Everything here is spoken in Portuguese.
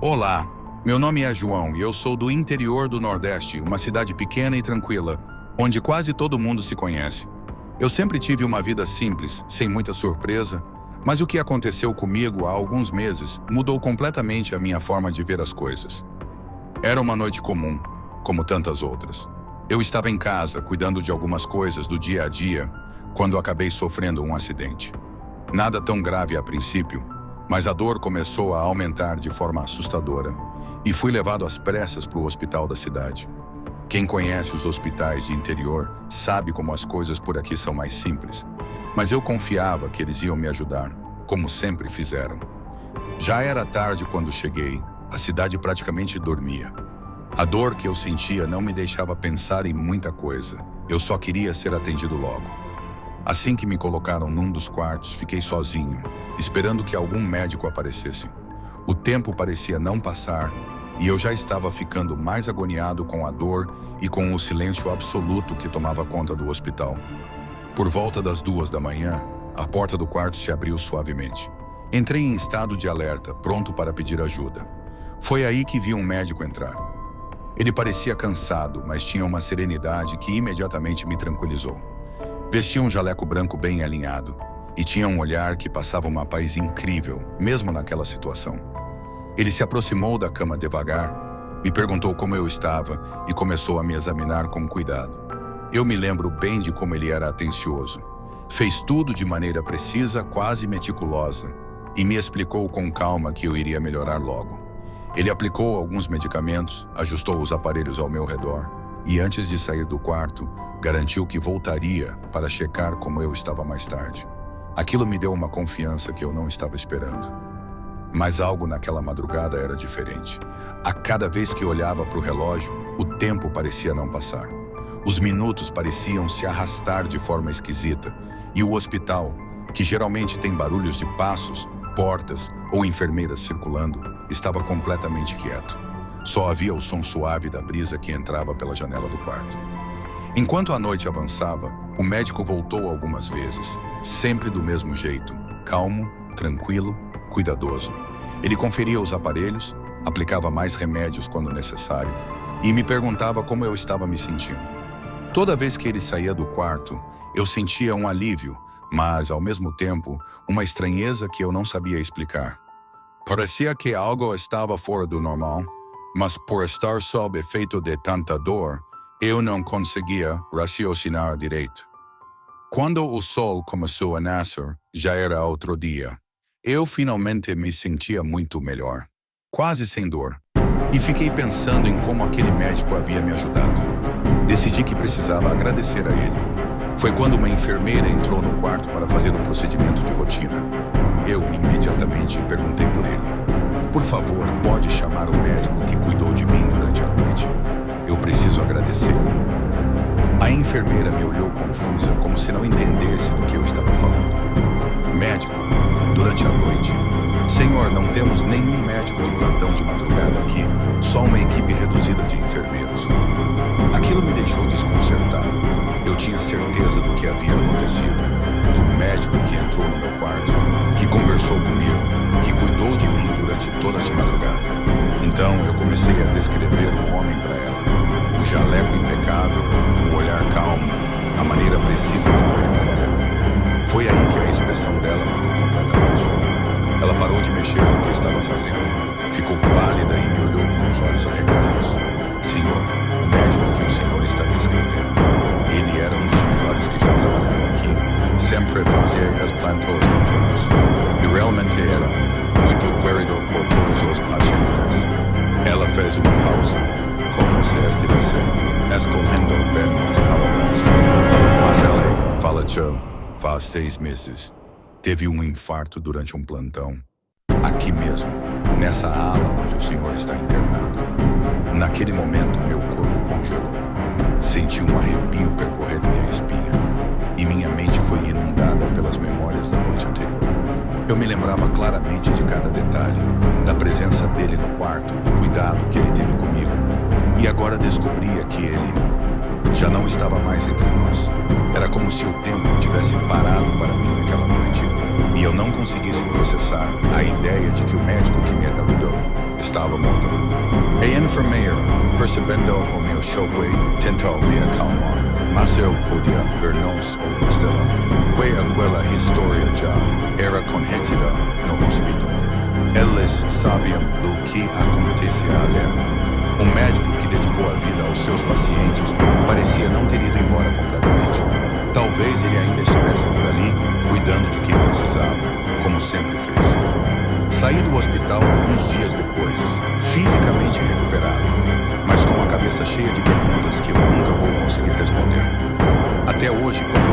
Olá, meu nome é João e eu sou do interior do Nordeste, uma cidade pequena e tranquila, onde quase todo mundo se conhece. Eu sempre tive uma vida simples, sem muita surpresa, mas o que aconteceu comigo há alguns meses mudou completamente a minha forma de ver as coisas. Era uma noite comum, como tantas outras. Eu estava em casa, cuidando de algumas coisas do dia a dia, quando acabei sofrendo um acidente. Nada tão grave a princípio, mas a dor começou a aumentar de forma assustadora e fui levado às pressas para o hospital da cidade. Quem conhece os hospitais de interior sabe como as coisas por aqui são mais simples, mas eu confiava que eles iam me ajudar, como sempre fizeram. Já era tarde quando cheguei, a cidade praticamente dormia. A dor que eu sentia não me deixava pensar em muita coisa, eu só queria ser atendido logo. Assim que me colocaram num dos quartos, fiquei sozinho, esperando que algum médico aparecesse. O tempo parecia não passar e eu já estava ficando mais agoniado com a dor e com o silêncio absoluto que tomava conta do hospital. Por volta das 2 da manhã, a porta do quarto se abriu suavemente. Entrei em estado de alerta, pronto para pedir ajuda. Foi aí que vi um médico entrar. Ele parecia cansado, mas tinha uma serenidade que imediatamente me tranquilizou. Vestia um jaleco branco bem alinhado e tinha um olhar que passava uma paz incrível, mesmo naquela situação. Ele se aproximou da cama devagar, me perguntou como eu estava e começou a me examinar com cuidado. Eu me lembro bem de como ele era atencioso. Fez tudo de maneira precisa, quase meticulosa, e me explicou com calma que eu iria melhorar logo. Ele aplicou alguns medicamentos, ajustou os aparelhos ao meu redor e, antes de sair do quarto, garantiu que voltaria para checar como eu estava mais tarde. Aquilo me deu uma confiança que eu não estava esperando. Mas algo naquela madrugada era diferente. A cada vez que olhava para o relógio, o tempo parecia não passar. Os minutos pareciam se arrastar de forma esquisita, e o hospital, que geralmente tem barulhos de passos, portas ou enfermeiras circulando, estava completamente quieto. Só havia o som suave da brisa que entrava pela janela do quarto. Enquanto a noite avançava, o médico voltou algumas vezes, sempre do mesmo jeito, calmo, tranquilo, cuidadoso. Ele conferia os aparelhos, aplicava mais remédios quando necessário e me perguntava como eu estava me sentindo. Toda vez que ele saía do quarto, eu sentia um alívio, mas, ao mesmo tempo, uma estranheza que eu não sabia explicar. Parecia que algo estava fora do normal, mas por estar sob efeito de tanta dor, eu não conseguia raciocinar direito. Quando o sol começou a nascer, já era outro dia. Eu finalmente me sentia muito melhor, quase sem dor, e fiquei pensando em como aquele médico havia me ajudado. Decidi que precisava agradecer a ele. Foi quando uma enfermeira entrou no quarto para fazer o procedimento de rotina. Eu imediatamente perguntei por ele. Por favor, pode chamar o médico que cuidou de mim durante a noite? Eu preciso agradecê-lo. A enfermeira me olhou confusa, como se não entendesse do que eu estava falando. Médico, durante a noite? Senhor, não temos nenhum médico de plantão de madrugada aqui, só uma equipe reduzida de enfermeiros. Aquilo me deixou desconcertado. Eu tinha certeza do que havia acontecido, do médico que entrou no meu quarto, que conversou comigo, que cuidou de mim durante toda essa madrugada. Então eu comecei a descrever o homem para ela. O jaleco impecável, o olhar calmo, a maneira precisa como ele trabalhava. Foi aí que a expressão dela mudou completamente. Ela parou de mexer no que estava fazendo, ficou pálida e me olhou com os olhos arregalados. Senhor, o médico que o senhor está descrevendo, ele era um dos melhores que já trabalharam aqui. Sempre fazia as plantas noturnos. E realmente era muito querido por todos os pacientes. Ela fez uma pausa, como se estivesse escolhendo bem as palavras. Mas ela faleceu faz 6 meses. Teve um infarto durante um plantão. Aqui mesmo, nessa ala onde o senhor está internado. Naquele momento, meu corpo congelou. Senti um arrepio percorrer minha espinha. E minha mente foi inundada pelas memórias da noite anterior. Eu me lembrava claramente de cada detalhe, da presença dele no quarto, do cuidado que ele teve comigo. E agora descobria que ele já não estava mais entre nós. Era como se o tempo tivesse parado para mim naquela noite e eu não conseguisse processar a ideia de que o médico que me ajudou estava morto. A enfermeira, percebendo o meu choque, tentou me acalmar, mas eu podia ver nos olhos dela que aquela história já era conhecida no hospital. Eles sabiam do que acontecia ali. Um médico que dedicou a vida aos seus pacientes parecia não ter ido embora completamente. Talvez ele ainda estivesse por ali, cuidando de quem precisava, como sempre fez. Saí do hospital alguns dias depois, fisicamente recuperado, mas com a cabeça cheia de perguntas que eu nunca vou conseguir responder. Até hoje, quando